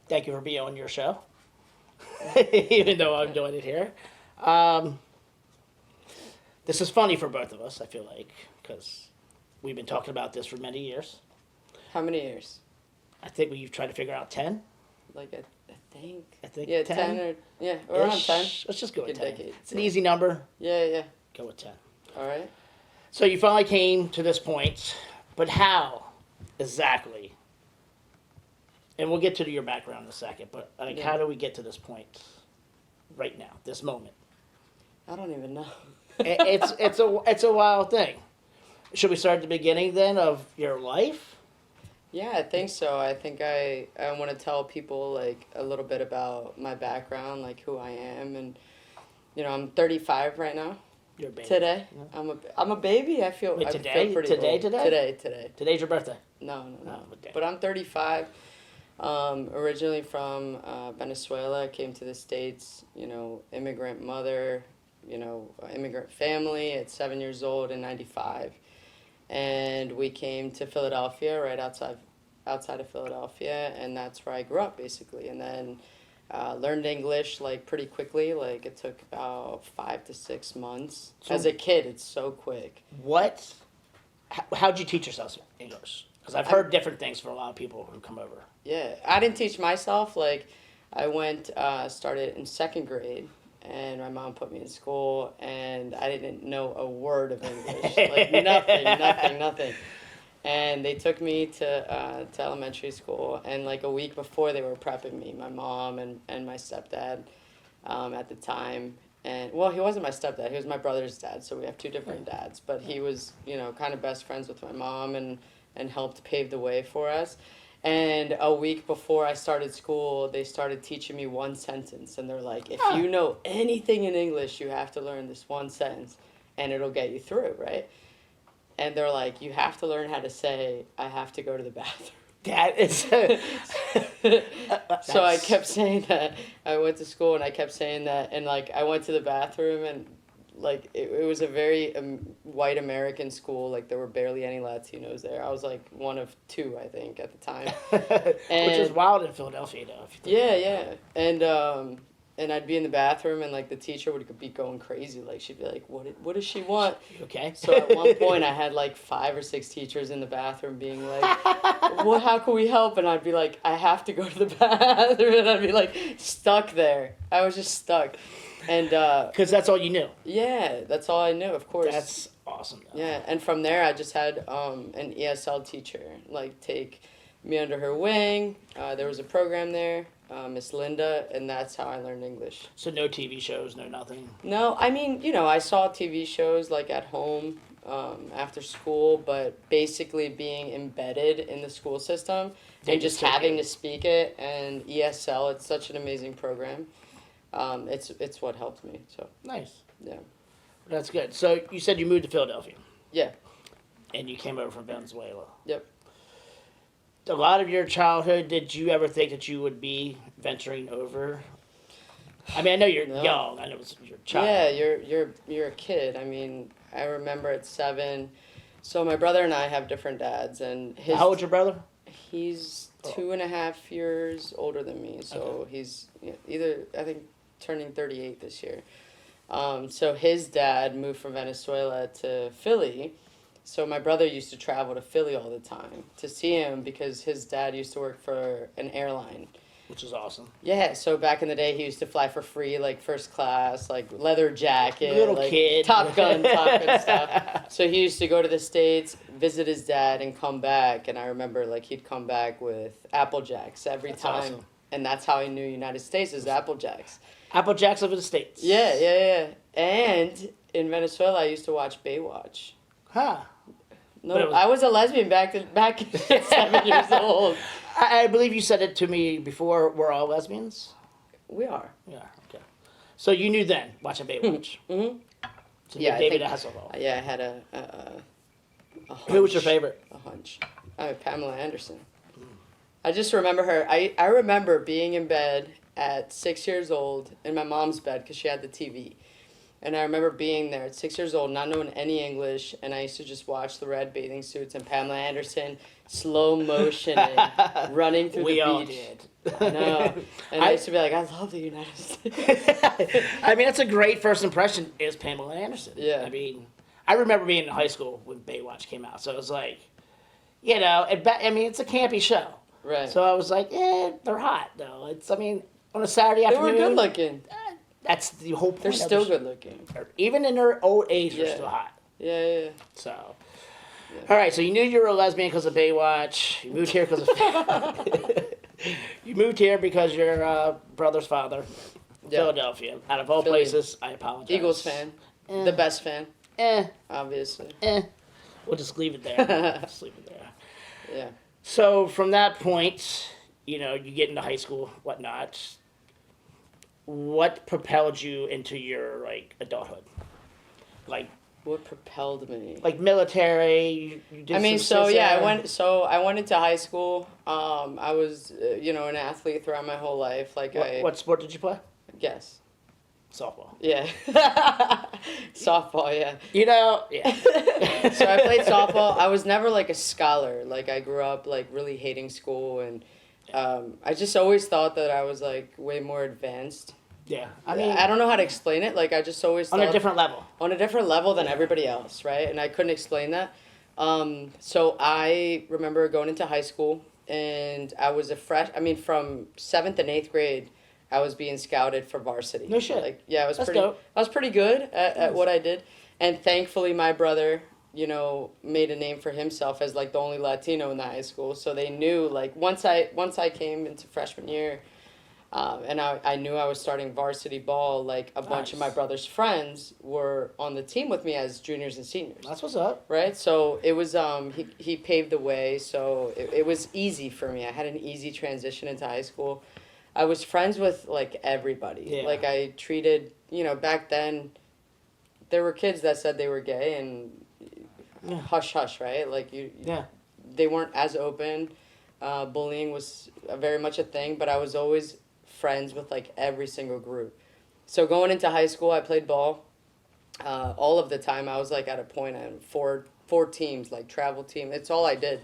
Thank you for being on your show, even though I'm doing it here. This is funny for both of us, I feel like, because we've been talking about this for many years. How many years? I think we've tried to figure out 10. Like, I think yeah, 10. 10 or, yeah, around 10. Let's just go with Good 10. decade. It's an easy number. Yeah. Go with 10. All right. So you finally came to this point, but how exactly? And we'll get to your background in a second, but like, how do we get to this point right now, this moment? I don't even know. It's a wild thing. Should we start at the beginning then of your life? Yeah, I think so. I think I want to tell people like a little bit about my background, like who I am, and I'm 35 right now. You're a baby. Today, Yeah. I'm a baby. I feel Wait, I today? feel pretty Today, old. today? Today. Today's your birthday. No. Okay. But I'm 35. Originally from Venezuela, came to the States. Immigrant mother. Immigrant family at 7 years old in '95. And we came to Philadelphia, right outside of Philadelphia, and that's where I grew up basically. And then learned English like pretty quickly. Like it took about 5 to 6 months. So, as a kid, it's so quick. How'd you teach yourself English? Because I've heard different things for a lot of people who come over. Yeah, I didn't teach myself. Like I went started in second grade. And my mom put me in school, and I didn't know a word of English, like nothing. And they took me to elementary school, and like a week before they were prepping me, my mom and my stepdad at the time. And well, he wasn't my stepdad; he was my brother's dad. So we have two different dads. But he was, kind of best friends with my mom, and helped pave the way for us. And a week before I started school, they started teaching me one sentence. And they're like, if you know anything in English, you have to learn this one sentence, and it'll get you through, right? And they're like, you have to learn how to say, I have to go to the bathroom. That is... So I kept saying that. I went to school, and I kept saying that. And, like, I went to the bathroom, and... like it was a very white American school. Like there were barely any Latinos there. I was like one of two, I think, at the time. Which is wild in Philadelphia, though. If you think And I'd be in the bathroom, and like the teacher would be going crazy. Like she'd be like, "What does she want?" Okay. So at one point, I had like 5 or 6 teachers in the bathroom being like, "Well, how can we help?" And I'd be like, "I have to go to the bathroom," and I'd be like stuck there. I was just stuck. And because that's all you knew. Yeah, that's all I knew, of course. That's awesome. Though. Yeah, and from there I just had an ESL teacher like take me under her wing. There was a program there, Miss Linda, and that's how I learned English. So no TV shows, no nothing. No, I mean I saw TV shows like at home after school, but basically being embedded in the school system and just having to speak it, and ESL, it's such an amazing program. It's what helped me. So nice. Yeah. That's good. So you said you moved to Philadelphia. Yeah. And you came over from Venezuela. Yep. A lot of your childhood, did you ever think that you would be venturing over? I mean, I know you're young. I know it's your child. Yeah, you're a kid. I mean, I remember at 7. So my brother and I have different dads, and How old's your brother? He's 2.5 years older than me. So he's either, I think, turning 38 this year. So his dad moved from Venezuela to Philly. So my brother used to travel to Philly all the time to see him because his dad used to work for an airline. Which is awesome. Yeah, so back in the day, he used to fly for free, like first class, like leather jacket, Little like kid. Top Gun stuff. So he used to go to the States, visit his dad, and come back. And I remember, like, he'd come back with Apple Jacks every time. Awesome. And that's how I knew United States is Apple Jacks. Apple Jacks of the States. Yeah. And in Venezuela, I used to watch Baywatch. Huh. No, I was a lesbian back at 7 years old. I believe you said it to me before. We're all lesbians. We are. Yeah. Okay. So you knew then watching Baywatch. Mm-hmm. So yeah, David Hasselhoff. Yeah, I had a hunch. Who was your favorite? A hunch. Pamela Anderson. I just remember her. I remember being in bed at 6 years old in my mom's bed because she had the TV. And I remember being there at 6 years old, not knowing any English, and I used to just watch the red bathing suits and Pamela Anderson slow motion running through We the all beach. did. I know. And I used to be like, I love the United States. I mean, that's a great first impression is Pamela Anderson. Yeah. I mean, I remember being in high school when Baywatch came out. So it was like, you know, I mean, it's a campy show. Right. So I was like, they're hot, though. I mean, on a Saturday They afternoon. were good looking. That's the whole point. They're still good looking. Even in their old age, they're Yeah. still hot. Yeah. So, all right. So you knew you were a lesbian because of Baywatch. You moved here because of you moved here because your brother's father, Philadelphia. Out of all Philly. places, I apologize. Eagles fan. The best fan, obviously. We'll just leave it there. Just leave it there. Yeah. So from that point, you know, you get into high school, whatnot. What propelled you into your like adulthood? Like What propelled me? like military. You did I mean, some so yeah, scissor. I went into high school. I was, an athlete throughout my whole life. Like What sport did you play? Guess. Softball. Yeah. Softball, yeah. You know, yeah. So I played softball. I was never like a scholar. Like I grew up like really hating school, and I just always thought that I was like way more advanced. Yeah. I mean, I don't know how to explain it. Like I just always on thought a different level. on a different level than everybody else, right? And I couldn't explain that. So I remember going into high school, and I was from 7th and 8th grade, I was being scouted for varsity. No shit. Like, yeah, That's dope. I was pretty good at what I did, and thankfully my brother, made a name for himself as like the only Latino in the high school. So they knew like once I came into freshman year. And I knew I was starting varsity ball, like a bunch of my brother's friends were on the team with me as juniors and seniors. That's what's up. Right? So it was, he paved the way, so it was easy for me. I had an easy transition into high school. I was friends with, like, everybody. Yeah. Like, I treated, back then, there were kids that said they were gay, and hush, hush, right? Like, they weren't as open. Bullying was very much a thing, but I was always friends with like every single group. So going into high school, I played ball all of the time. I was like at a point I had four teams, like travel team. It's all I did.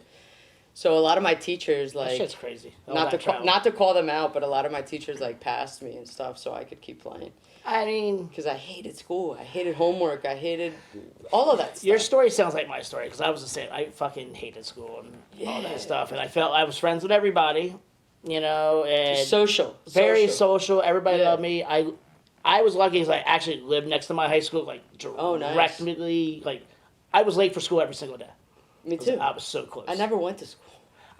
So a lot of my teachers like That shit's crazy. not to call them out, but a lot of my teachers like passed me and stuff so I could keep playing. I mean, because I hated school, I hated homework, I hated all of that stuff. Your story sounds like my story because I was the same. I fucking hated school and all that stuff, and I felt I was friends with everybody, and social, very social. Everybody loved me. I was lucky because I actually lived next to my high school, like directly. Like I was late for school every single day. Me too. I was so close. I never went to school.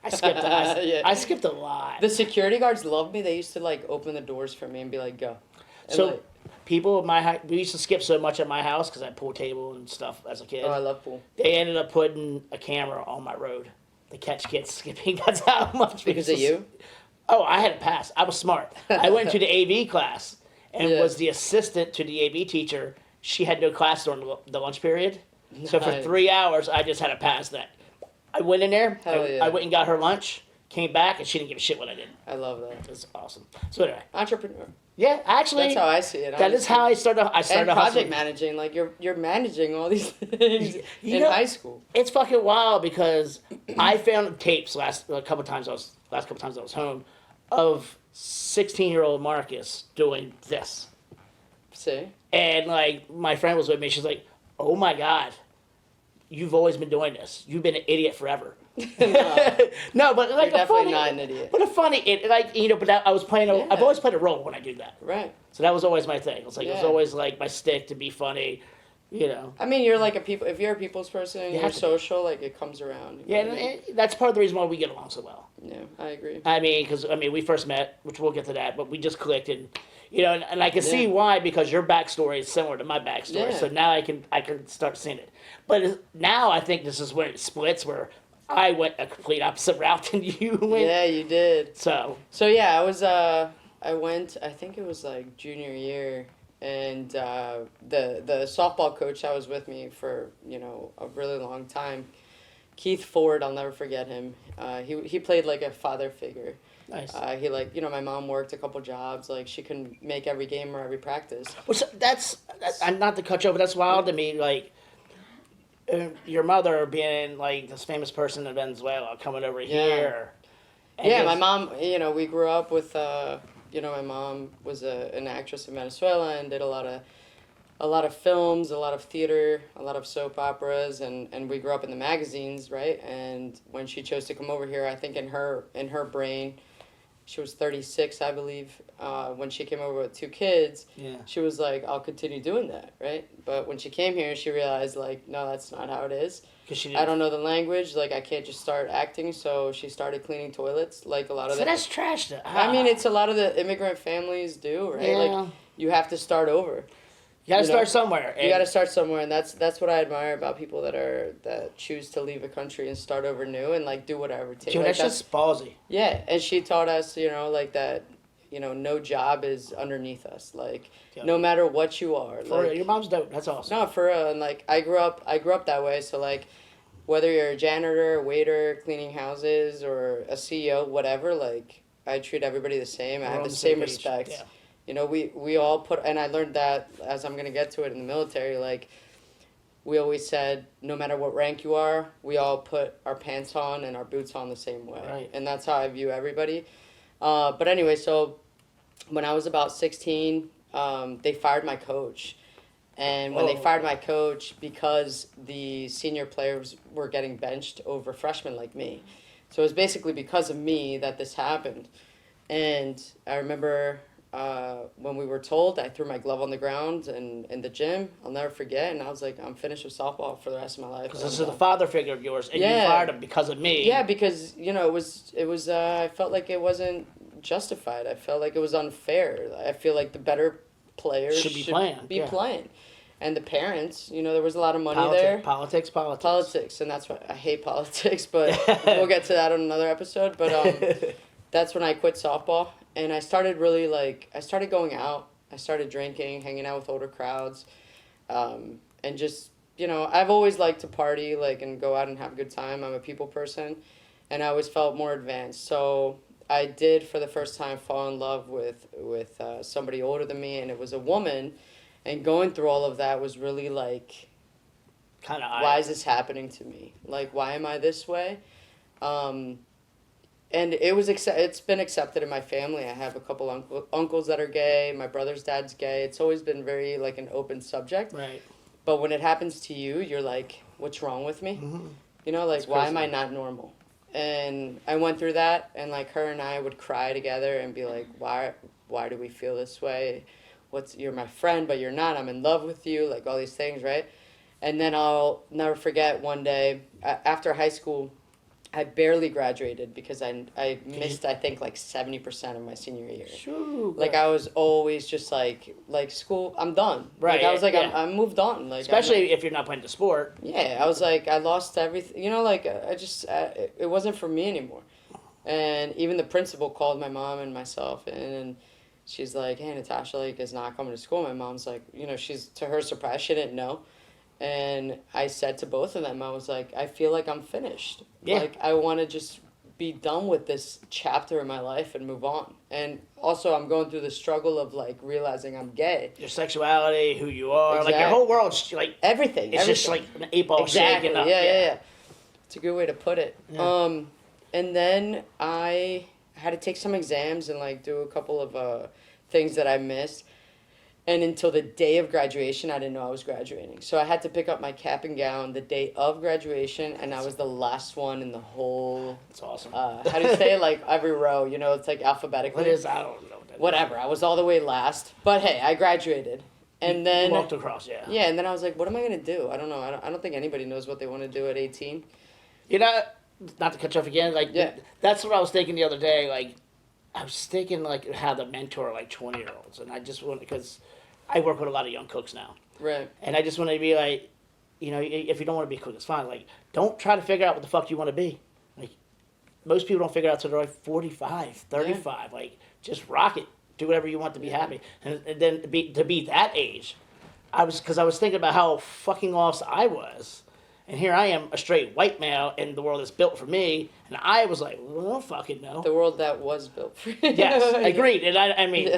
I skipped. I skipped a lot. The security guards loved me. They used to like open the doors for me and be like, "Go." And so, people at my we used to skip so much at my house because I had pool table and stuff as a kid. Oh, I love pool. They ended up putting a camera on my road to catch kids skipping. That's how much. Because of you? Oh, I had a pass. I was smart. I went to the AV class and was the assistant to the AV teacher. She had no class during the lunch period. Nice. So for 3 hours, I just had a pass that. I went in there, I went and got her lunch, came back, and she didn't give a shit what I did. I love that. It was awesome. So anyway. Entrepreneur. Yeah, actually. That's how I see it. That is how I started. And project managing, like you're managing all these things in high school. It's fucking wild because I found tapes last couple times I was home of 16-year-old Marcus doing this. See? And like my friend was with me. She's like, "Oh my God, you've always been doing this. You've been an idiot forever." No, but like you're definitely not an idiot. But I was playing. I've always played a role when I do that. Right. So that was always my thing. It was always like my stick to be funny. I mean, you're like if you're a people's person, you're social, like it comes around. Yeah, and that's part of the reason why we get along so well. Yeah, I agree. I mean, because we first met, which we'll get to that, but we just clicked, and and I can see why because your backstory is similar to my backstory. Yeah. So now I can start seeing it. But now I think this is when it splits, where I went a complete opposite route than you went. Yeah, you did. So yeah, I went. I think it was like junior year. And the softball coach that was with me for, a really long time, Keith Ford, I'll never forget him. He played like a father figure. Nice. He my mom worked a couple jobs. Like she couldn't make every game or every practice. Well, so that's not to cut you over. That's wild to me. Like, your mother being like this famous person in Venezuela coming over here. And Yeah, my mom, we grew up with, my mom was an actress in Venezuela and did a lot of films, a lot of theater, a lot of soap operas, and we grew up in the magazines, right? And when she chose to come over here, I think in her brain, she was 36, I believe, when she came over with 2 kids. Yeah. She was like, I'll continue doing that, right? But when she came here, she realized, like, no, that's not how it is. I don't know the language, like, I can't just start acting, so she started cleaning toilets, like a lot of So that's trash. I mean, it's a lot of the immigrant families do, right? Yeah. Like, you have to start over. You gotta start somewhere. You gotta start somewhere, and that's what I admire about people that choose to leave a country and start over new and like do whatever it takes. Dude, that's just ballsy. Yeah, and she taught us, like that, no job is underneath us. Like, no matter what you are. For real, your mom's dope. That's awesome. No, for real. And like I grew up that way. So like, whether you're a janitor, a waiter, cleaning houses, or a CEO, whatever, like I treat everybody the same. I have the same respect. Yeah. We all put, and I learned that as I'm going to get to it in the military, like, we always said, no matter what rank you are, we all put our pants on and our boots on the same way. Right. And that's how I view everybody. But anyway, so when I was about 16, they fired my coach. And when they fired my coach, because the senior players were getting benched over freshmen like me. So it was basically because of me that this happened. And I remember... when we were told, I threw my glove on the ground in the gym. I'll never forget. And I was like, I'm finished with softball for the rest of my life. Because this is the father figure of yours, and you fired him because of me. Yeah, because, it was I felt like it wasn't justified. I felt like it was unfair. I feel like the better players should be playing. And the parents, there was a lot of money there. Politics. And that's why I hate politics, but we'll get to that on another episode. But that's when I quit softball. And I started really, I started going out. I started drinking, hanging out with older crowds. And just, I've always liked to party, and go out and have a good time. I'm a people person. And I always felt more advanced. So I did, for the first time, fall in love with somebody older than me. And it was a woman. And going through all of that was really, kind of, why is this happening to me? Why am I this way? And it's been accepted in my family. I have a couple uncles that are gay. My brother's dad's gay. It's always been very, an open subject. Right. But when it happens to you, you're like, what's wrong with me? Mm-hmm. Why am I not normal? And I went through that, and, her and I would cry together and be like, why do we feel this way? You're my friend, but you're not. I'm in love with you, all these things, right? And then I'll never forget one day, after high school, I barely graduated because I missed, I think, 70% of my senior year. Sure. I was always just school, I'm done. Right. I was I moved on. Especially if you're not playing the sport. Yeah, I was I lost everything. I just, it wasn't for me anymore. And even the principal called my mom and myself, and she's like, hey, Natasha, is not coming to school. My mom's she's, to her surprise, she didn't know. And I said to both of them, I was like, I feel like I'm finished. Yeah. I want to just be done with this chapter in my life and move on. And also, I'm going through the struggle of, realizing I'm gay. Your sexuality, who you are. Exactly. Your whole world's, everything. It's just, an 8-ball exactly. shaking up. Yeah. It's a good way to put it. Yeah. And then I had to take some exams and, do a couple of things that I missed. And until the day of graduation, I didn't know I was graduating. So I had to pick up my cap and gown the day of graduation, and I was the last one in the whole... That's awesome. How do you say it? Every row, it's alphabetically. What is, I don't know what that is. Whatever, I was all the way last. But hey, I graduated. And then... You walked across, yeah. Yeah, and then I was like, what am I going to do? I don't know. I don't think anybody knows what they want to do at 18. Not to cut you off again, that's what I was thinking the other day, I was thinking, how to mentor, 20-year-olds, and I just want, because I work with a lot of young cooks now. Right. And I just want to be if you don't want to be a cook, it's fine. Don't try to figure out what the fuck you want to be. Most people don't figure out until they're 45, 35. Yeah. Just rock it. Do whatever you want to be happy. And then to be that age, I was thinking about how fucking lost I was. And here I am, a straight white male in the world that's built for me. And I was like, well, I don't fucking know. The world that was built for you. Yes, agreed. And I mean,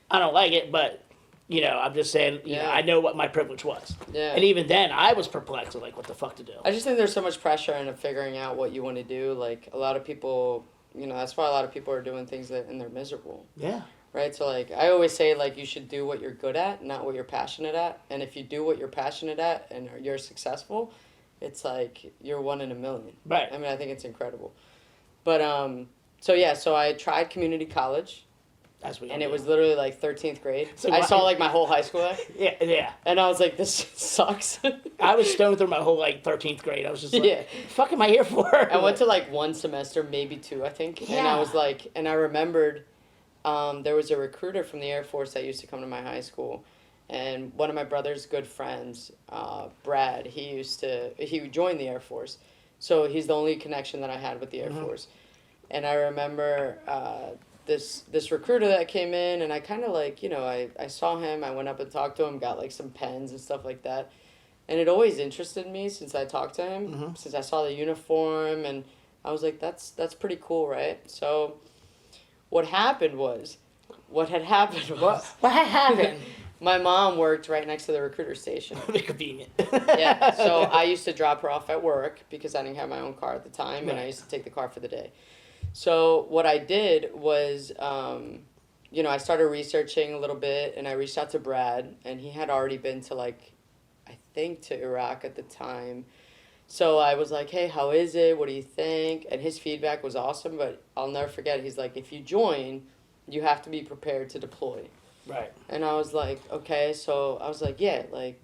I don't like it, but You know, I'm just saying, you know, I know what my privilege was. Yeah. And even then, I was perplexed with, like, what the fuck to do. I just think there's so much pressure into figuring out what you want to do. Like, a lot of people, you know, that's why a lot of people are doing things and they're miserable. Yeah. Right? So, like, I always say, like, you should do what you're good at, not what you're passionate at. And if you do what you're passionate at and you're successful, it's like you're one in a million. Right. I mean, I think it's incredible. But, so I tried community college. And it was literally like 13th grade. So I saw like my whole high school there. Yeah. And I was like, this sucks. I was stoned through my whole like 13th grade. I was just like, what the fuck am I here for? I went to like one semester, maybe two, I think. Yeah. And I was like, and I remembered there was a recruiter from the Air Force that used to come to my high school. And one of my brother's good friends, Brad, he joined the Air Force. So he's the only connection that I had with the Air Force. And I remember this recruiter that came in, and I kind of like, you know, I saw him, I went up and talked to him, got like some pens and stuff like that. And it always interested me since I talked to him, since I saw the uniform, and I was like, that's pretty cool, right? So what had happened was what had happened? My mom worked right next to the recruiter station. Very convenient. Yeah, so I used to drop her off at work because I didn't have my own car at the time, right. And I used to take the car for the day. So what I did was, you know, I started researching a little bit, and I reached out to Brad, and he had already been to, like, I think to Iraq at the time. So I was like, hey, how is it? What do you think? And his feedback was awesome, but I'll never forget. He's like, if you join, you have to be prepared to deploy. Right. And I was like, okay. So I was like, yeah, like.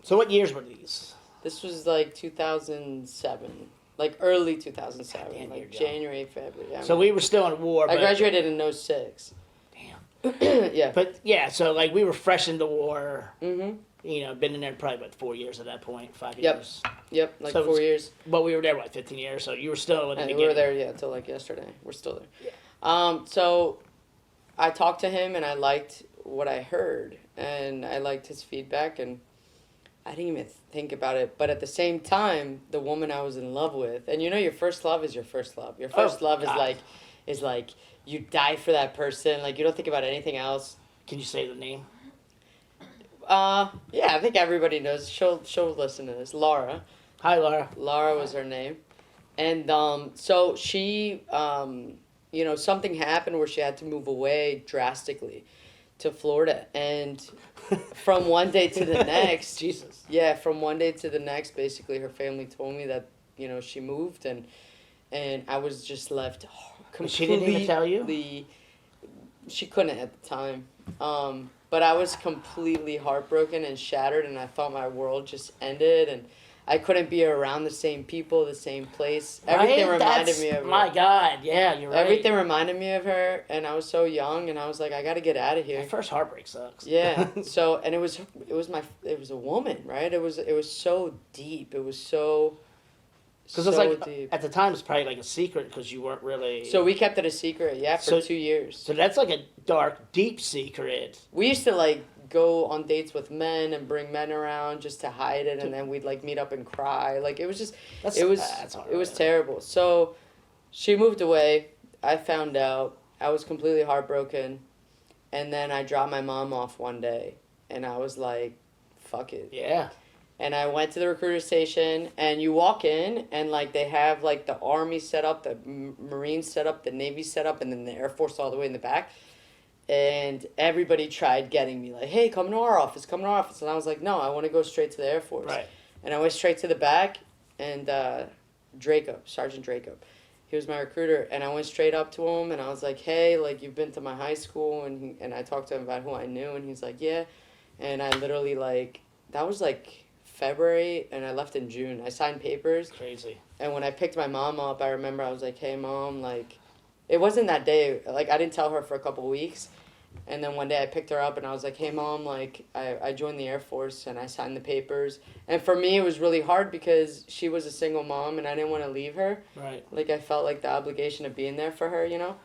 So what years were these? This was like 2007. Like early 2007, like January, February. Yeah. So we were still in war. I graduated in 06. Damn. Yeah. But yeah, so like we were fresh into war. Mm-hmm. You know, been in there probably about 4 years at that point, 5 years. Yep, like so 4 years. But we were there, 15 years? So you were still in the beginning. We were there, until like yesterday. We're still there. Yeah. So I talked to him, and I liked what I heard, and I liked his feedback, and I didn't even think about it. But at the same time, the woman I was in love with, and you know, your first love is your first love. Your first love is like you die for that person. Like you don't think about anything else. Can you say the name? Yeah, I think everybody knows. She'll listen to this. Laura. Hi, Laura. Laura was her name, and so she, you know, something happened where she had to move away drastically to Florida, and from one day to the next, Jesus. Yeah, from one day to the next, basically her family told me that, you know, she moved, and I was just left completely. She didn't even tell you? She couldn't at the time. But I was completely heartbroken and shattered, and I thought my world just ended, and I couldn't be around the same people, the same place. Everything reminded me of her. My God, yeah, you're right. Everything reminded me of her, and I was so young, and I was like, I got to get out of here. My first heartbreak sucks. Yeah. So, and it was a woman, right? It was so deep. It was so. Because it's like deep. At the time it's probably like a secret because you weren't really. So we kept it a secret, for 2 years. So that's like a dark, deep secret. We used to like go on dates with men and bring men around just to hide it, and then we'd like meet up and cry. Like it was just, it was terrible. So she moved away. I found out. I was completely heartbroken, and then I dropped my mom off one day, and I was like, "Fuck it." Yeah. And I went to the recruiter station, and you walk in, and like they have like the Army set up, the Marines set up, the Navy set up, and then the Air Force all the way in the back. And everybody tried getting me like, hey, come to our office, come to our office. And I was like, no, I want to go straight to the Air Force. Right. And I went straight to the back, and Sergeant Dracob, he was my recruiter, and I went straight up to him, and I was like, hey, like, you've been to my high school, and I talked to him about who I knew, and he's like, yeah. And I literally, like, that was like February, and I left in June. I signed papers. Crazy. And when I picked my mom up, I remember I was like, hey, Mom, like, it wasn't that day. Like, I didn't tell her for a couple of weeks. And then one day I picked her up, and I was like, hey, Mom, like, I joined the Air Force, and I signed the papers. And for me, it was really hard because she was a single mom, and I didn't want to leave her. Right. Like, I felt like the obligation of being there for her, you know?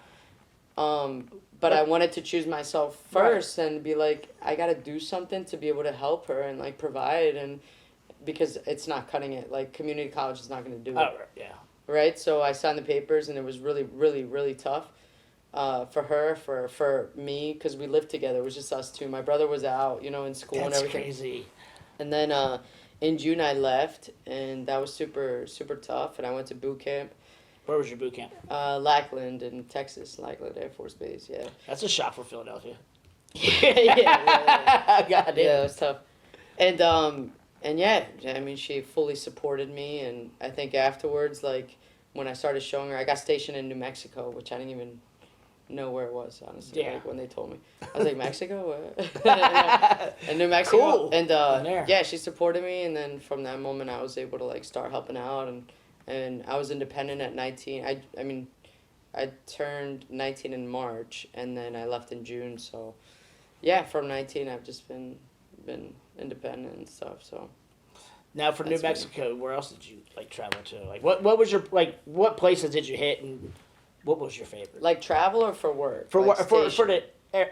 But I wanted to choose myself first and be like, I got to do something to be able to help her and, like, provide, and because it's not cutting it. Like, community college is not going to do it. Oh, yeah. Right? So I signed the papers, and it was really, really, really tough. for her, for me, because we lived together. It was just us two. My brother was out, in school and That's everything. crazy. And then in June I left, and that was super, super tough. And I went to boot camp. Where was your boot camp? Lackland in Texas, Lackland Air Force Base, yeah. That's a shock for Philadelphia. yeah. God damn. Yeah, it was tough. And yeah, I mean, she fully supported me, and I think afterwards, like, when I started showing her, I got stationed in New Mexico, which I didn't even know where it was, honestly, Yeah. like, when they told me. I was like, Mexico? What? And New Mexico. Cool. And, there. yeah, she supported me, and then from that moment, I was able to, like, start helping out, and I was independent at 19. I mean, I turned 19 in March, and then I left in June, so, yeah, from 19, I've just been independent and stuff, so. Now for New That's Mexico, where else did you like travel to? Like what was your what places did you hit and what was your favorite? Like travel or for work? For like for the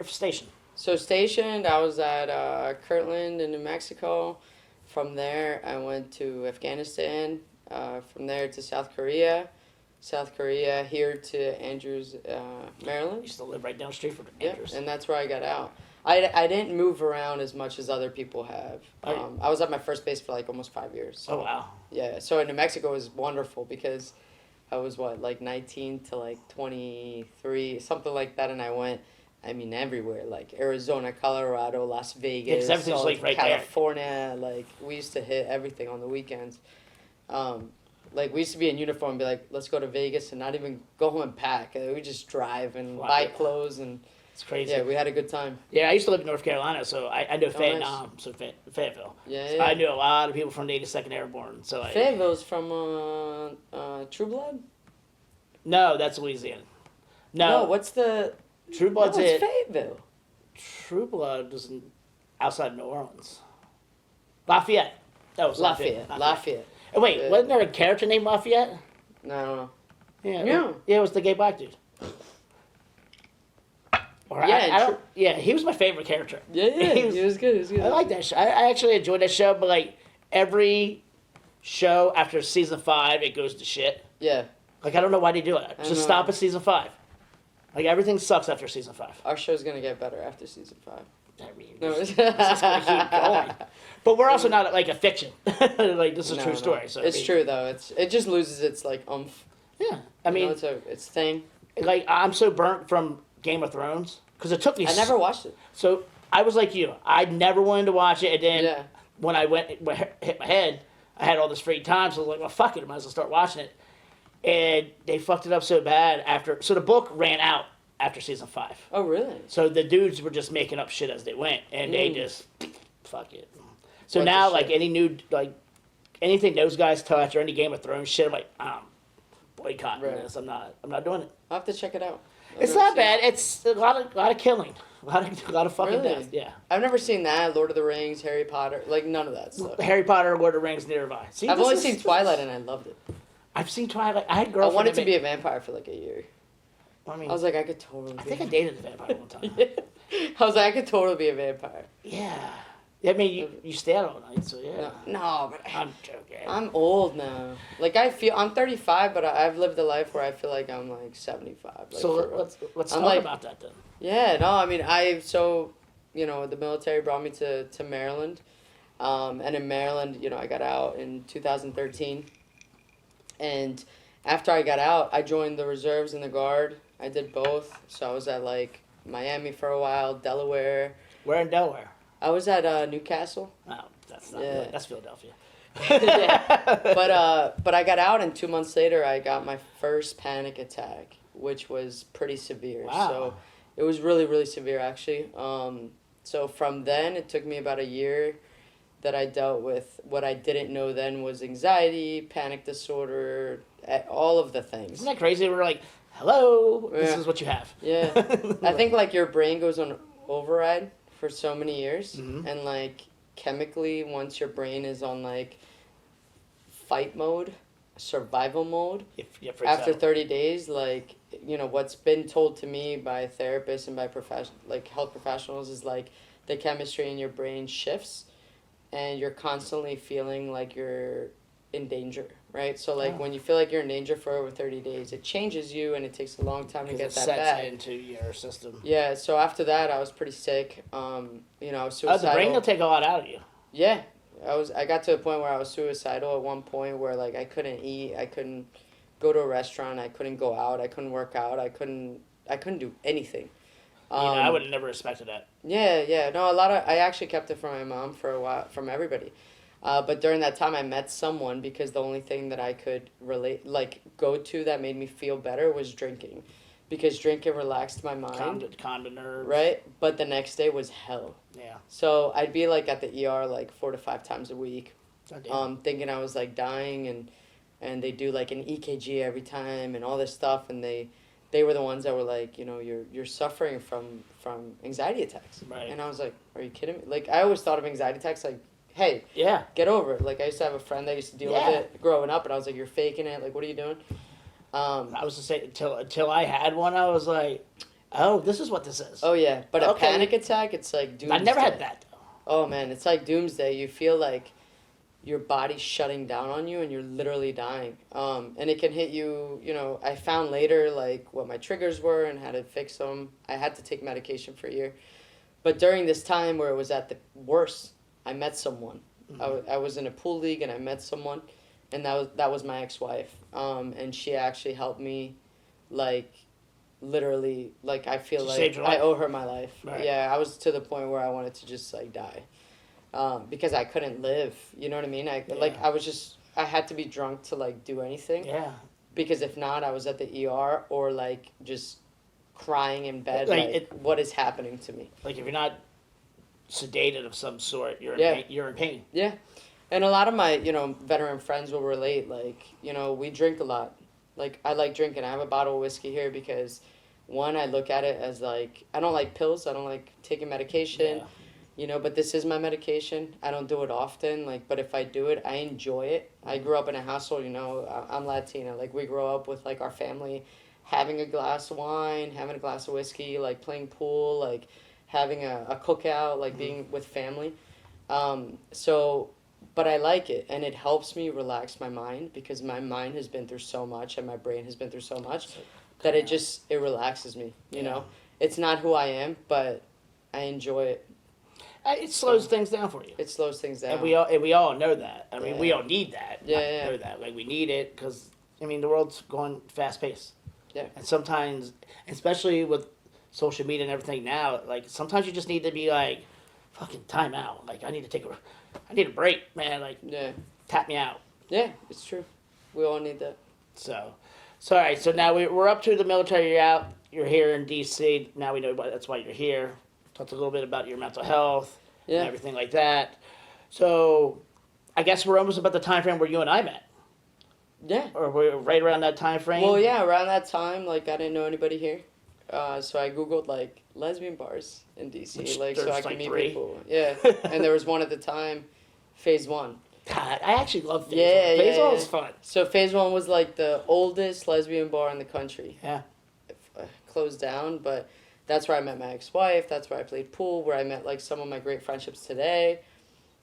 station. So stationed, I was at Kirtland in New Mexico. From there, I went to Afghanistan. From there to South Korea. South Korea, here to Andrews, I Maryland. used to live right down the street from Yeah, Andrews. and that's where I got out. I didn't move around as much as other people have. I was at my first base for like almost 5 years. So, Oh wow. yeah, so in New Mexico was wonderful because I was like 19 to like 23, something like that, and I went, I mean, everywhere, like Arizona, Colorado, Las Vegas, 'cause everything's, like, right there. California. Like we used to hit everything on the weekends. Like we used to be in uniform and be like, let's go to Vegas and not even go home and pack. We just drive and Wow. buy clothes and It's crazy. yeah, we had a good time. Yeah, I used to live in North Carolina, so I know Oh, Fayetteville, nice. so Fayetteville. Yeah, So yeah. I knew a lot of people from the 82nd Airborne. So Fayetteville's from True Blood? no, that's Louisiana. No, what's the True Blood's no, it's it. Fayetteville. True Blood was outside New Orleans. Lafayette. That was Lafayette. Oh, wait, Yeah. wasn't there a character named Lafayette? No, I don't know. Yeah. Yeah. Yeah, it was the gay black dude. Or Yeah, I don't. Yeah, he was my favorite character. Yeah, He was- it was good. It was good. I like that show. I actually enjoyed that show, but like every show after season 5, it goes to shit. Yeah, Like I don't know why they do it. I Just know. stop at season 5. Like everything sucks after season 5. our show's gonna get better after season 5. I mean, No, it's just gonna keep going. But we're also not like a fiction. Like this is a true story. So I it's mean, true though. It just loses its like oomph. Yeah, I mean, It's thing. like I'm so burnt from Game of Thrones because it took me. I never watched it. So I was like you. I never wanted to watch it, and then Yeah. when I hit my head, I had all this free time, so I was like, well, fuck it, I might as well start watching it. And they fucked it up so bad after. So the book ran out after season 5. Oh really? So the dudes were just making up shit as they went, and they just fuck it. So Went to now, like shit. any new anything those guys touch or any Game of Thrones shit, I'm like, boycotting Right. this. I'm not doing it. I'll have to check it out. It's not bad. It's a lot of killing, a lot of fucking Really? death. Yeah. I've never seen that. Lord of the Rings, Harry Potter, like none of that stuff. Harry Potter, Lord of the Rings, neither have I. See, I've this only is- seen this Twilight is- and I loved it. I've seen Twilight. I had I girlfriend. wanted to that be a vampire for like a year. I mean, I was like, I could totally. I be think I a dated a vampire one time. I was like, I could totally be a vampire. Yeah. I mean, you stay out all night, so yeah. No, but I'm joking. I'm old now. Like I'm 35, but I've lived a life where I feel like I'm like 75. Like, So for real. let's I'm talk like- about that then. Yeah, no, I mean, the military brought me to Maryland. And in Maryland, I got out in 2013. And after I got out, I joined the reserves and the Guard. I did both. So I was at like Miami for a while, Delaware. We're in Delaware. I was at Newcastle. Oh, that's not. Yeah. That's Philadelphia. Yeah. But I got out, and 2 months later, I got my first panic attack, which was pretty severe. Wow. So it was really, really severe, actually. So from then, it took me about a year that I dealt with what I didn't know then was anxiety, panic disorder, all of the things. Isn't that crazy? We're like, hello, this Yeah. is what you have. Yeah. I think like your brain goes on override for so many years, Mhm. and like chemically, once your brain is on like fight mode, survival mode, after 30 days, like, what's been told to me by therapists and by health professionals is like the chemistry in your brain shifts, and you're constantly feeling like you're in danger. right? So like when you feel like you're in danger for over 30 days, it changes you and it takes a long time to get it that sets back. into your system. Yeah, so after that I was pretty sick. You know, I was suicidal. The brain will take a lot out of you. Yeah. I got to a point where I was suicidal at one point where like I couldn't eat, I couldn't go to a restaurant, I couldn't go out, I couldn't work out, I couldn't do anything. I would have never expected that. Yeah. No, I actually kept it from my mom for a while, from everybody. But during that time, I met someone because the only thing that I could go to that made me feel better was drinking. Because drinking relaxed my mind. Calmed the nerves. Right? But the next day was hell. Yeah. So I'd be like at the ER like 4 to 5 times a week. Thinking I was like dying and they do like an EKG every time and all this stuff and they were the ones that were like, you know, you're suffering from anxiety attacks. Right. And I was like, are you kidding me? Like I always thought of anxiety attacks like, hey, get over it. Like I used to have a friend that used to deal with it growing up and I was like, you're faking it. Like, what are you doing? I was to say until I had one, I was like, oh, this is what this is. Oh yeah, but a panic attack, it's like doomsday. I never had that though. Oh man, it's like doomsday. You feel like your body's shutting down on you and you're literally dying. And it can hit you. You know, I found later like what my triggers were and how to fix them. I had to take medication for a year, but during this time where it was at the worst, I met someone. Mm-hmm. I was in a pool league and I met someone. And that was my ex-wife, and she actually helped me, like, literally, like I feel like I owe her my life. Right. Yeah, I was to the point where I wanted to just like die, because I couldn't live. You know what I mean? I had to be drunk to like do anything. Yeah. Because if not, I was at the ER or like just crying in bed. Like what is happening to me? Like if you're not sedated of some sort, you're in pain. Yeah. And a lot of my, veteran friends will relate, like, we drink a lot. Like, I like drinking. I have a bottle of whiskey here because, one, I look at it as, like, I don't like pills. I don't like taking medication, but this is my medication. I don't do it often, like, but if I do it, I enjoy it. I grew up in a household, I'm Latina. Like, we grow up with, like, our family having a glass of wine, having a glass of whiskey, like, playing pool, like, having a cookout, like, being with family. But I like it, and it helps me relax my mind because my mind has been through so much and my brain has been through so much that it relaxes me, you know? It's not who I am, but I enjoy it. It slows things down for you. It slows things down. And we all know that. I mean, we all need that. Yeah. Know that. Like, we need it because, I mean, the world's going fast-paced. Yeah. And sometimes, especially with social media and everything now, like, sometimes you just need to be like, fucking time out. Like, I need a break, man. Like, tap me out. Yeah, it's true. We all need that. So all right. So now we're up to the military. You're out. You're here in D.C. Now we know that's why you're here. Talked a little bit about your mental health and everything like that. So I guess we're almost about the time frame where you and I met. Yeah. Or we're right around that time frame. Well, yeah, around that time, like, I didn't know anybody here. So I Googled, like, lesbian bars in D.C., so I could meet people. Yeah, and there was one at the time, Phase 1. God, I actually love Phase 1. Phase 1 was fun. So Phase 1 was, like, the oldest lesbian bar in the country. Yeah. Closed down, but that's where I met my ex-wife. That's where I played pool, where I met, like, some of my great friendships today,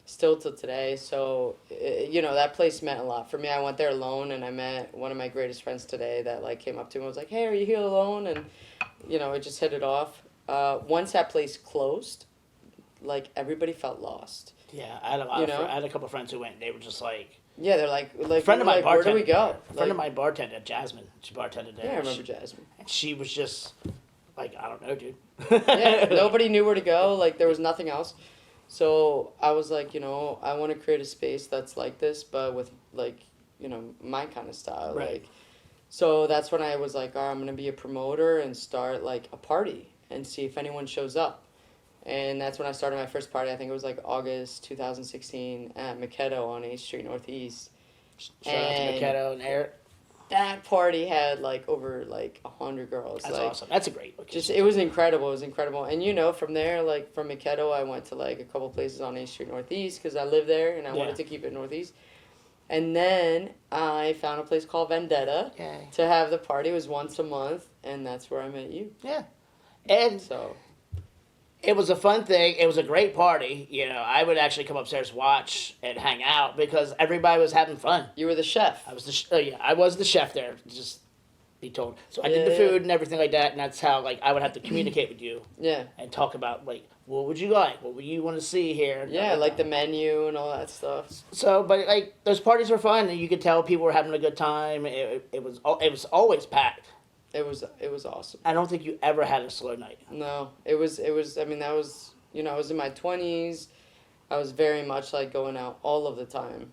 still till today. So, that place meant a lot for me. I went there alone, and I met one of my greatest friends today that, like, came up to me and was like, hey, are you here alone? And, it just hit it off. Once that place closed, like, everybody felt lost. Yeah, I had a couple of friends who went, and they were just like... Yeah, they're like a friend of my bartender, where do we go? A friend of my bartender, Jasmine, she bartended there. Yeah, I remember Jasmine. And she was just like, I don't know, dude. Yeah, nobody knew where to go. Like, there was nothing else. So I was like, I want to create a space that's like this, but with, like, my kind of style. Right. Like, so that's when I was like, I'm going to be a promoter and start, like, a party and see if anyone shows up. And that's when I started my first party. I think it was, like, August 2016 at Maquetto on 8th Street Northeast. Shout out to Maquetto and Eric. That party had, like, over, like, 100 girls. That's like, awesome. That's a great location. It was incredible. It was incredible. And, from there, like, from Maquetto, I went to, like, a couple places on 8th Street Northeast because I lived there and I wanted to keep it Northeast. And then I found a place called Vendetta to have the party. It was once a month, and that's where I met you. Yeah. And so It was a fun thing. It was a great party. I would actually come upstairs, watch, and hang out because everybody was having fun. You were the chef. I was I was the chef there. Just be told. So I did the Yeah. food and everything like that, and that's how I would have to communicate with you. Yeah. And talk about what would you like? What would you want to see here? Yeah, like the menu and all that stuff. So, but those parties were fun, and you could tell people were having a good time. It was always packed. It was awesome. I don't think you ever had a slow night. No, it was. I mean, that was. I was in my 20s. I was very much going out all of the time,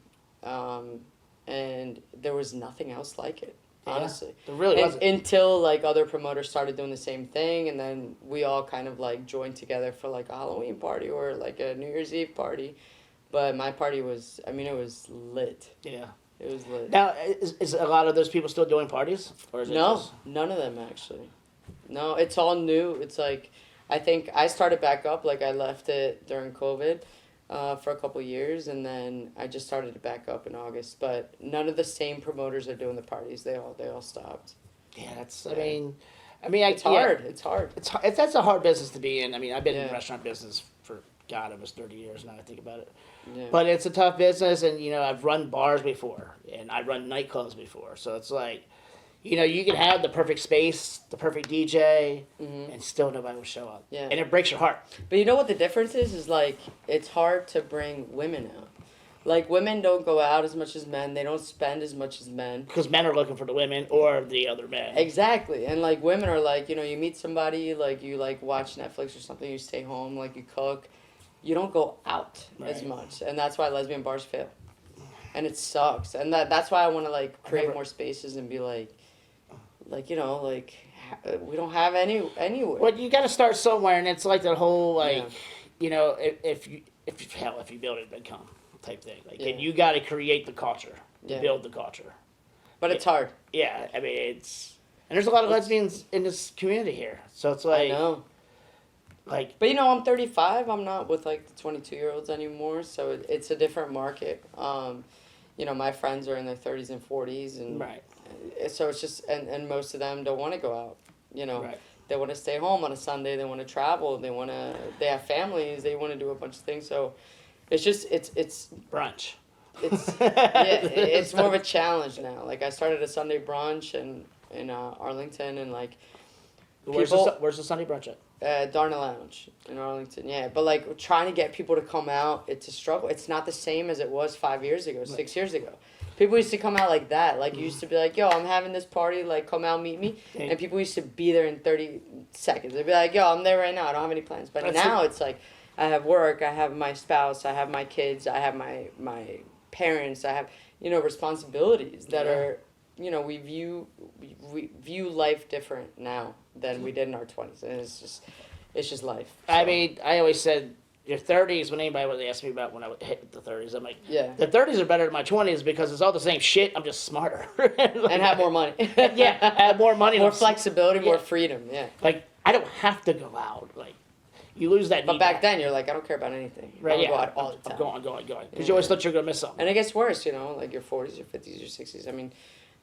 and there was nothing else like it. Honestly, There really wasn't. Until other promoters started doing the same thing, and then we all kind of joined together for a Halloween party or a New Year's Eve party. But my party was. I mean, it was lit. Yeah. It was lit. Now, is a lot of those people still doing parties? Or is it No, just... none of them actually. No, it's all new. It's I think I started back up. I left it during COVID for a couple years, and then I just started to back up in August. But none of the same promoters are doing the parties. They all stopped. Yeah, that's. Yeah. I mean, It's hard. It's hard. That's a hard business to be in. I mean, I've been in Yeah. the restaurant business for almost 30 years now. I think about it. Yeah. But it's a tough business, and I've run bars before, and I run nightclubs before. So it's you can have the perfect space, the perfect DJ, and still nobody will show up. Yeah. And it breaks your heart. But you know what the difference is? Is it's hard to bring women out. Women don't go out as much as men. They don't spend as much as men. Because men are looking for the women or the other men. Exactly. And women are you meet somebody, you watch Netflix or something, you stay home, you cook. You don't go out as Right. much. And that's why lesbian bars fail. And it sucks. And that's why I want to create more spaces and be we don't have anywhere. Well, you got to start somewhere, and it's the whole Yeah. if you build it, they come type thing. Yeah. And you got to create the culture, Yeah. build the culture. But it's hard. Yeah, I mean and there's a lot of lesbians in this community here, so it's I know. But I'm 35. I'm not with the 22-year-olds anymore, so it's a different market. My friends are in their 30s and 40s, and right, so it's just and most of them don't want to go out. right. They want to stay home on a Sunday. They want to travel. They have families. They want to do a bunch of things. So it's just it's Brunch. it's more of a challenge now. I started a Sunday brunch in Arlington, and Where's the Sunday brunch at? Darna Lounge in Arlington. Yeah, but trying to get people to come out, it's a struggle. It's not the same as it was 5 years ago, 6 years ago. People used to come out like that. You used to be yo, I'm having this party, come out, meet me. And people used to be there in 30 seconds. They'd be yo, I'm there right now. I don't have any plans. But now it's I have work, I have my spouse, I have my kids, I have my parents, I have, responsibilities that are, we view life different now than we did in our 20s. And it's just life. So. I mean, I always said your 30s, when anybody would ask me about when I would hit the 30s, I'm Yeah. the 30s are better than my 20s because it's all the same shit. I'm just smarter. And have more money. Yeah, I have more money. More flexibility, Yeah. more freedom, yeah. I don't have to go out. You lose that But need back back. then, you're I don't care about anything. Right, I'll yeah. go out all the time. I'm going. Because you always thought you're going to miss something. And it gets worse, your 40s, your 50s, your 60s. I mean,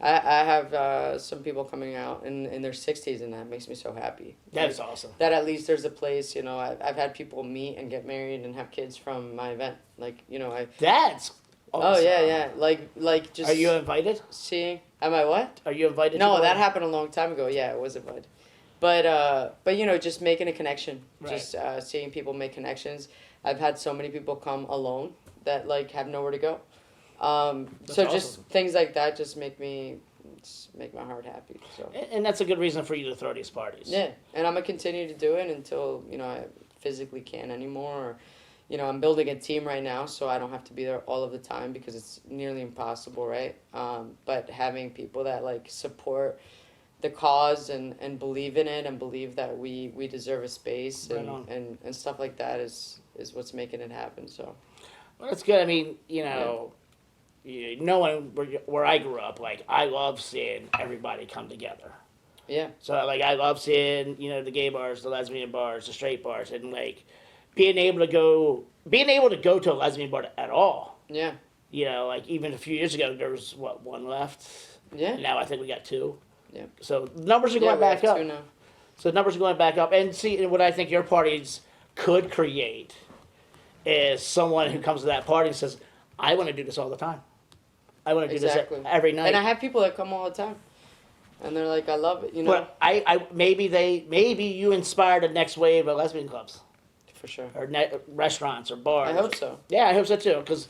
I have some people coming out in their 60s, and that makes me so happy. That is awesome. That at least there's a place, I've had people meet and get married and have kids from my event. That's awesome. Oh, yeah. Just... Are you invited? Seeing... Am I what? Are you invited? No, to that happened a long time ago. Yeah, I was invited. But just making a connection. Right. Just seeing people make connections. I've had so many people come alone that, have nowhere to go. So just awesome. things like that just make my heart happy. So And that's a good reason for you to throw these parties. yeah, and I'm gonna continue to do it until I physically can't anymore. Or, I'm building a team right now, so I don't have to be there all of the time because it's nearly impossible, right? But having people that support the cause and believe in it and believe that we deserve a space Right on. and stuff like that is what's making it happen. So Well, that's good. I mean, knowing where I grew up, I love seeing everybody come together. yeah, So, I love seeing, the gay bars, the lesbian bars, the straight bars, and, being able to go to a lesbian bar at all. yeah, Even a few years ago, there was, one left? yeah. And now I think we got two. Yeah. So, numbers are Yeah, going we back have up. two now. So, numbers are going back up. And see, what I think your parties could create is someone who comes to that party and says, I want to do this all the time. I want to do this every night. And I have people that come all the time. And they're like, I love it, you know? But maybe you inspired the next wave of lesbian clubs. For sure. Or restaurants or bars. I hope so. Yeah, I hope so too, because,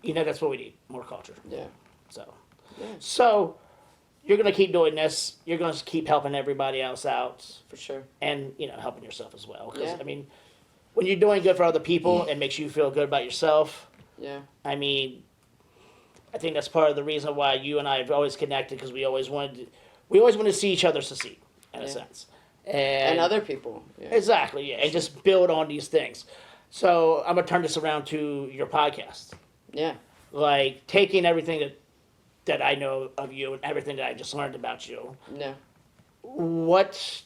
that's what we need, more culture. Yeah. So, you're going to keep doing this. You're going to keep helping everybody else out. For sure. And, helping yourself as well. Because, when you're doing good for other people, it makes you feel good about yourself. Yeah. I think that's part of the reason why you and I have always connected, because we always wanted to see each other succeed, in a sense. And other people. Yeah. Exactly, yeah. And just build on these things. So I'm going to turn this around to your podcast. Yeah. Like, taking everything that I know of you and everything that I just learned about you. Yeah. What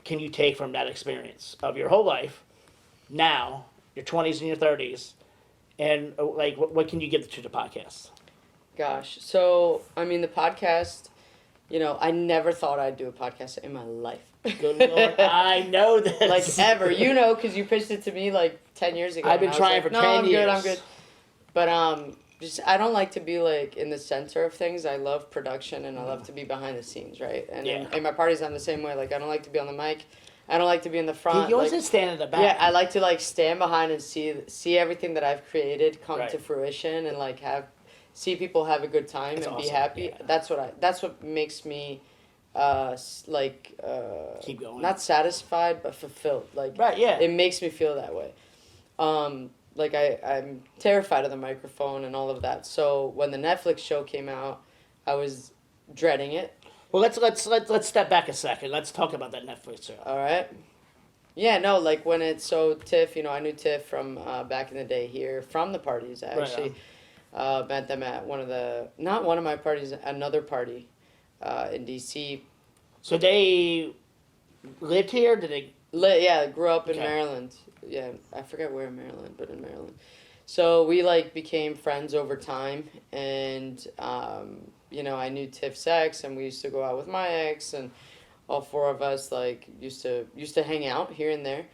can you take from that experience of your whole life, now, your 20s and your 30s, and, like, what can you give to the podcast? Gosh. So, the podcast, I never thought I'd do a podcast in my life. Good Lord, I know this. Like, ever. Because you pitched it to me, 10 years ago. I've been trying for 10 years. I'm good. But, I don't like to be, in the center of things. I love production, and I love to be behind the scenes, right? And in my parties, I'm the same way. Like, I don't like to be on the mic. I don't like to be in the front. You always just stand in the back. Yeah, I like to, stand behind and see everything that I've created come to fruition, and, see people have a good time and be happy. Yeah. That's what makes me, keep going. Not satisfied, but fulfilled. Right, yeah. It makes me feel that way. I'm terrified of the microphone and all of that. So when the Netflix show came out, I was dreading it. Well, let's step back a second. Let's talk about that Netflix show. All right. Yeah, no, when it's Tiff, I knew Tiff from back in the day here from the parties. I actually met them at not one of my parties, another party in DC. So they lived here? Did they? Yeah, grew up in Maryland. Yeah, I forget where in Maryland, but in Maryland. So we became friends over time, and I knew Tiff's ex, and we used to go out with my ex, and all four of us used to hang out here and there.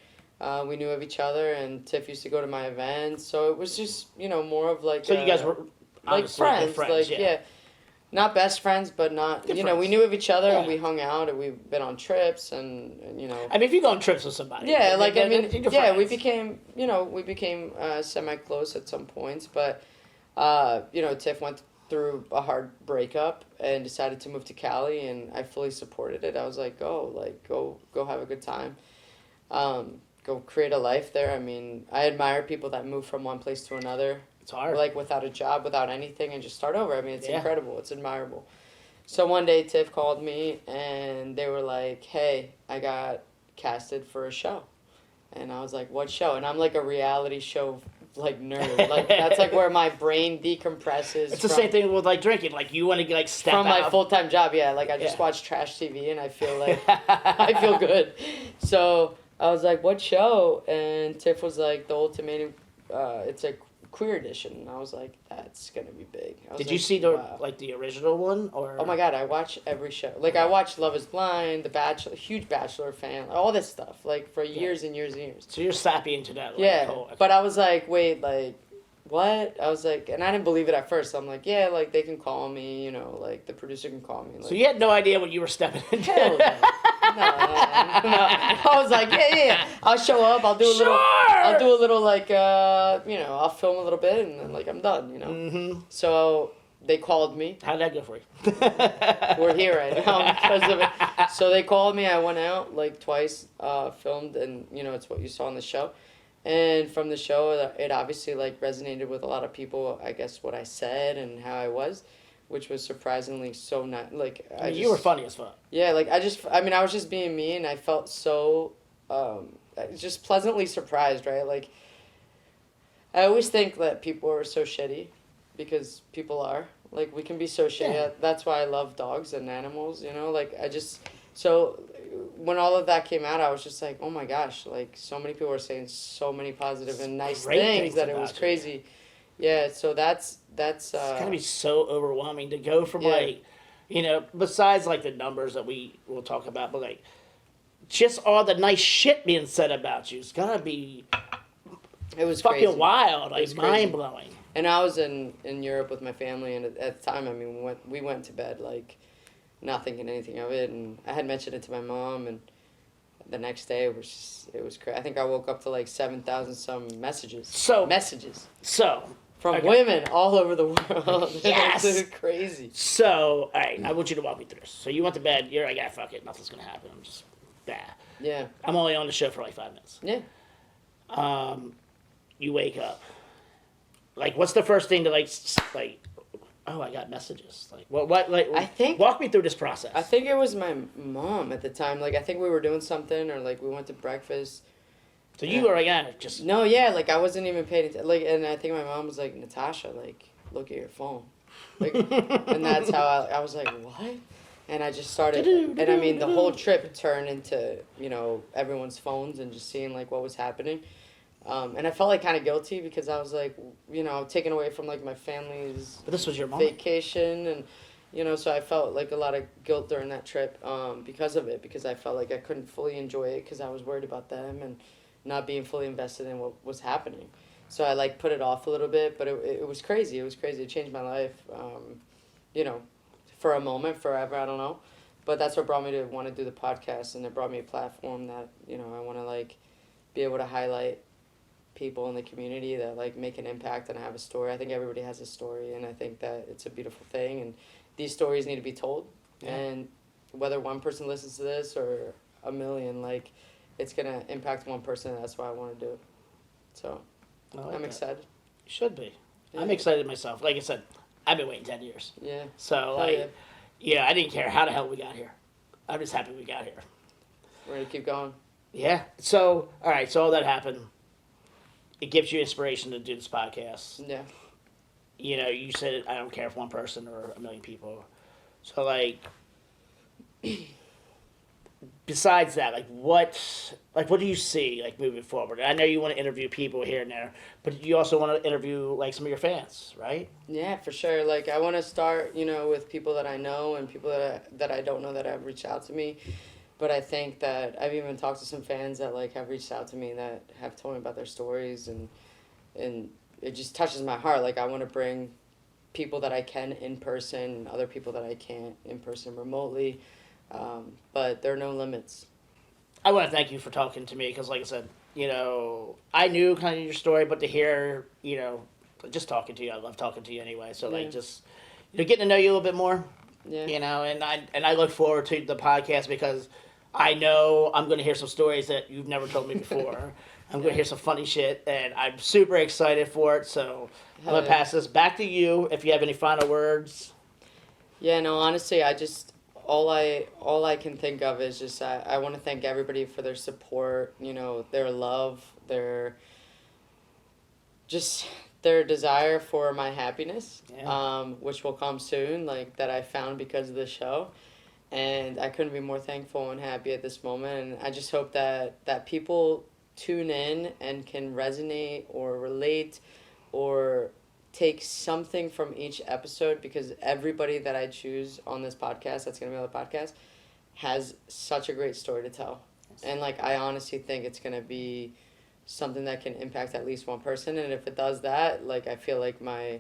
We knew of each other, and Tiff used to go to my events, so it was just more of So you guys were friends, yeah. Not best friends, but not Good we friends. knew of each other, and we hung out, and we've been on trips, and if you go on trips with somebody, we became semi close at some points, but Tiff went through a hard breakup and decided to move to Cali, and I fully supported it. I was like, go have a good time, go create a life there. I admire people that move from one place to another. It's hard. Without a job, without anything, and just start over. It's incredible. It's admirable. So one day Tiff called me, and they were like, hey, I got casted for a show. And I was like, what show? And I'm a reality show nerd. That's where my brain decompresses. It's the same thing with drinking. You want to step from out. My full-time job. Yeah, I just watch trash TV, and I feel I feel good. So I was like, what show? And Tiff was like, the ultimatum. It's a queer edition, and I was like, that's gonna be big. Did you see the the original one, or? Oh my god, I watch every show. I watch Love Is Blind, The Bachelor, huge Bachelor fan, all this stuff for years and years and years. So you're sappy into that. But I was like, wait, what? I was like, and I didn't believe it at first. So I'm like, yeah, they can call me, the producer can call me. So you had no idea what you were stepping into. Hell no. No. I was like, yeah. I'll show up. I'll do a little. I'll do a little I'll film a little bit, and then I'm done. Mm-hmm. So they called me. How'd that go for you? We're here right now because of it. So they called me. I went out twice, filmed, and it's what you saw on the show. And from the show, it obviously resonated with a lot of people. I guess what I said and how I was, which was surprisingly so not you were funny as fuck. Yeah, I was just being me, and I felt so just pleasantly surprised, right? I always think that people are so shitty, because people are. We can be so shitty. Yeah. That's why I love dogs and animals, So when all of that came out, I was just like, oh my gosh, so many people were saying so many positive and nice things that it was crazy. Yeah, so that's it's gonna be so overwhelming to go from besides the numbers that we will talk about, but just all the nice shit being said about you. It's gotta be It was fucking crazy. wild, like was crazy. mind blowing. And I was in Europe with my family, and at the time, I mean, we went to bed like not thinking anything of it, and I had mentioned it to my mom, and the next day it was crazy. I think I woke up to like 7,000 some messages. So From okay. women all over the world. Yes! It was crazy. So, all right, I want you to walk me through this. So you went to bed. You're like, yeah, fuck it, nothing's gonna happen. I'm just Yeah. I'm only on the show for like 5 minutes. Yeah. You wake up. Like, what's the first thing to like? Oh, I got messages. Like, what? Like, I think- walk me through this process. I think it was my mom at the time. Like, I think we were doing something, or like we went to breakfast. So you were like, just No, yeah, like I wasn't even paying attention. Like, and I think my mom was like, Natasha, like, look at your phone. Like, and that's how I was like, what? And I just started, and I mean, the whole trip turned into, everyone's phones and just seeing like what was happening. And I felt like kind of guilty because I was like, taken away from like my family's But this was your mom. vacation, and so I felt like a lot of guilt during that trip because of it, because I felt like I couldn't fully enjoy it because I was worried about them and not being fully invested in what was happening. So I like put it off a little bit, but it was crazy. It was crazy. It changed my life, for a moment, forever, I don't know. But that's what brought me to want to do the podcast, and it brought me a platform that, I want to like be able to highlight people in the community that like make an impact and have a story. I think everybody has a story, and I think that it's a beautiful thing, and these stories need to be told. Yeah. And whether one person listens to this or a million, like, it's gonna impact one person, and that's why I want to do it. So I'm excited. You should be. Yeah. I'm excited myself. Like I said, I've been waiting 10 years. Yeah. So like, yeah, I didn't care how the hell we got here. I'm just happy we got here. We're gonna keep going. Yeah. So all right. So all that happened. It gives you inspiration to do this podcast. Yeah. You said I don't care if one person or a million people. So like, besides that, what do you see like moving forward? I know you want to interview people here and there, but you also want to interview like some of your fans, right? Yeah, for sure. Like, I want to start, with people that I know and people that I don't know that have reached out to me. But I think that I've even talked to some fans that like have reached out to me that have told me about their stories, and it just touches my heart. Like, I want to bring people that I can in person, other people that I can't in person remotely. But there are no limits. I want to thank you for talking to me because, like I said, I knew kind of your story, but to hear, just talking to you, I love talking to you anyway. So like, just getting to know you a little bit more, Yeah. And I look forward to the podcast because I know I'm going to hear some stories that you've never told me before. I'm going to hear some funny shit, and I'm super excited for it. So I'm going to pass this back to you if you have any final words. Yeah, no, honestly, all I can think of is just I want to thank everybody for their support, their love, their desire for my happiness, which will come soon, like that I found because of the show. And I couldn't be more thankful and happy at this moment. And I just hope that people tune in and can resonate or relate or take something from each episode, because everybody that I choose on this podcast, that's going to be on the podcast, has such a great story to tell. Yes. And like, I honestly think it's going to be something that can impact at least one person. And if it does that, like, I feel like my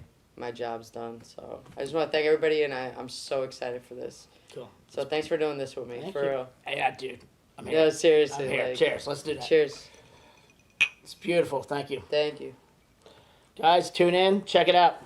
job's done. So I just want to thank everybody, and I'm so excited for this. Cool. So thanks for doing this with me. Thank for you. real. Yeah, dude. I'm here. No, seriously. I'm here. Like, Cheers. Let's do that. Cheers. It's beautiful. Thank you. Thank you. Guys, tune in. Check it out.